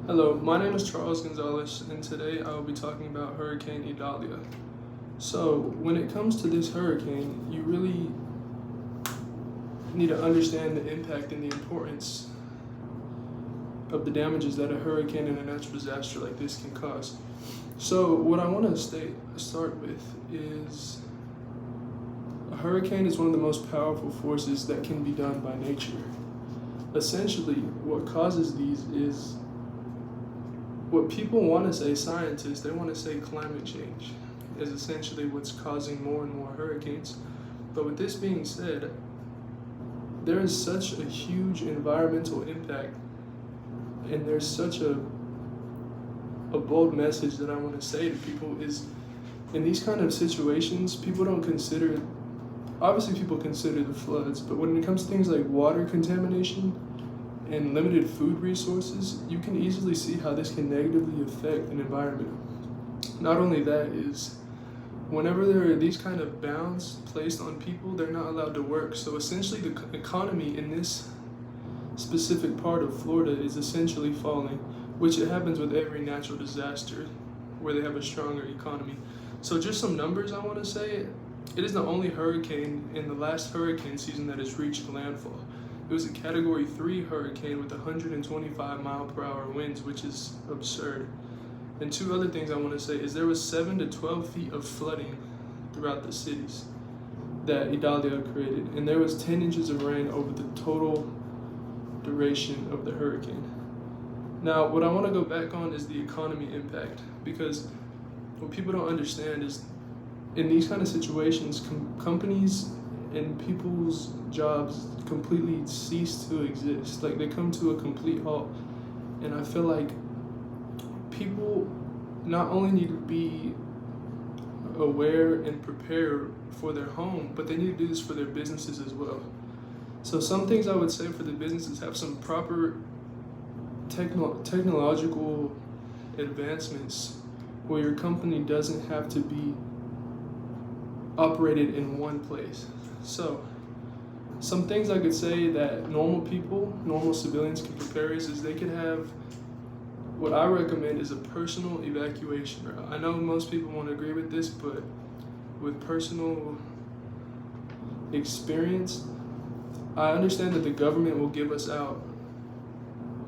Hello, my name is Charles Gonzalez, and today I will be talking about Hurricane Idalia. So, when it comes to this hurricane, you really need to understand the impact and the importance of the damages that a hurricane and a natural disaster like this can cause. So, what I want to start with is a hurricane is one of the most powerful forces that can be done by nature. Essentially, what causes these is what people want to say, scientists, they want to say climate change is essentially what's causing more and more hurricanes. But with this being said, there is such a huge environmental impact, and there's such a bold message that I want to say to people is in these kind of situations, people don't consider, obviously people consider the floods, but when it comes to things like water contamination and limited food resources, you can easily see how this can negatively affect an environment. Not only that is, whenever there are these kind of bounds placed on people, they're not allowed to work. So essentially the economy in this specific part of Florida is essentially falling, which it happens with every natural disaster where they have a stronger economy. So just some numbers I want to say, it is the only hurricane in the last hurricane season that has reached landfall. It was a Category 3 hurricane with 125 mile per hour winds, which is absurd. And two other things I want to say is there was 7 to 12 feet of flooding throughout the cities that Idalia created, and there was 10 inches of rain over the total duration of the hurricane. Now, what I want to go back on is the economy impact, because what people don't understand is in these kind of situations, companies and people's jobs completely cease to exist. Like, they come to a complete halt. And I feel like people not only need to be aware and prepare for their home, but they need to do this for their businesses as well. So some things I would say for the businesses, have some proper technological advancements where your company doesn't have to be operated in one place. So some things I could say that normal people, normal civilians can prepare is they could have what I recommend is a personal evacuation route. I know most people won't agree with this, but with personal experience, I understand that the government will give us out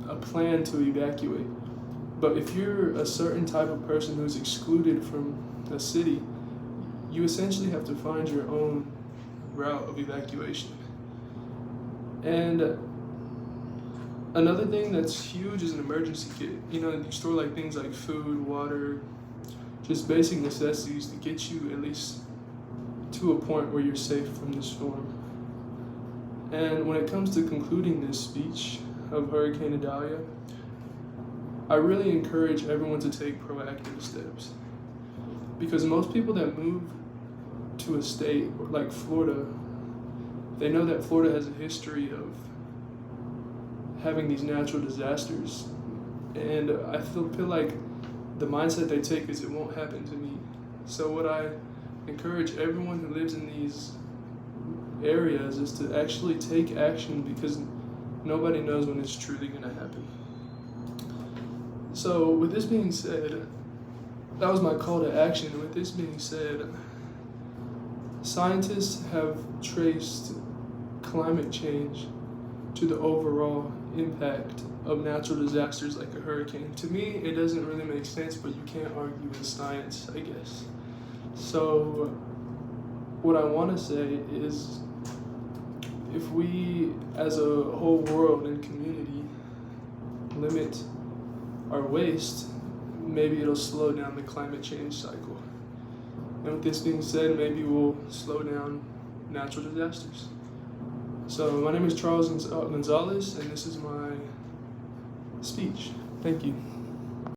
a plan to evacuate. But if you're a certain type of person who's excluded from a city, you essentially have to find your own route of evacuation. And another thing that's huge is an emergency kit. You store like things like food, water, just basic necessities to get you at least to a point where you're safe from the storm. And when it comes to concluding this speech of Hurricane Idalia, I really encourage everyone to take proactive steps. Because most people that move to a state like Florida, they know that Florida has a history of having these natural disasters. And I feel like the mindset they take is it won't happen to me. So what I encourage everyone who lives in these areas is to actually take action, because nobody knows when it's truly going to happen. So with this being said, that was my call to action. With this being said, scientists have traced climate change to the overall impact of natural disasters like a hurricane. To me, it doesn't really make sense, but you can't argue with science, I guess. So what I want to say is, if we as a whole world and community limit our waste, maybe it'll slow down the climate change cycle. And with this being said, maybe we'll slow down natural disasters. So my name is Charles Gonzalez, and this is my speech. Thank you.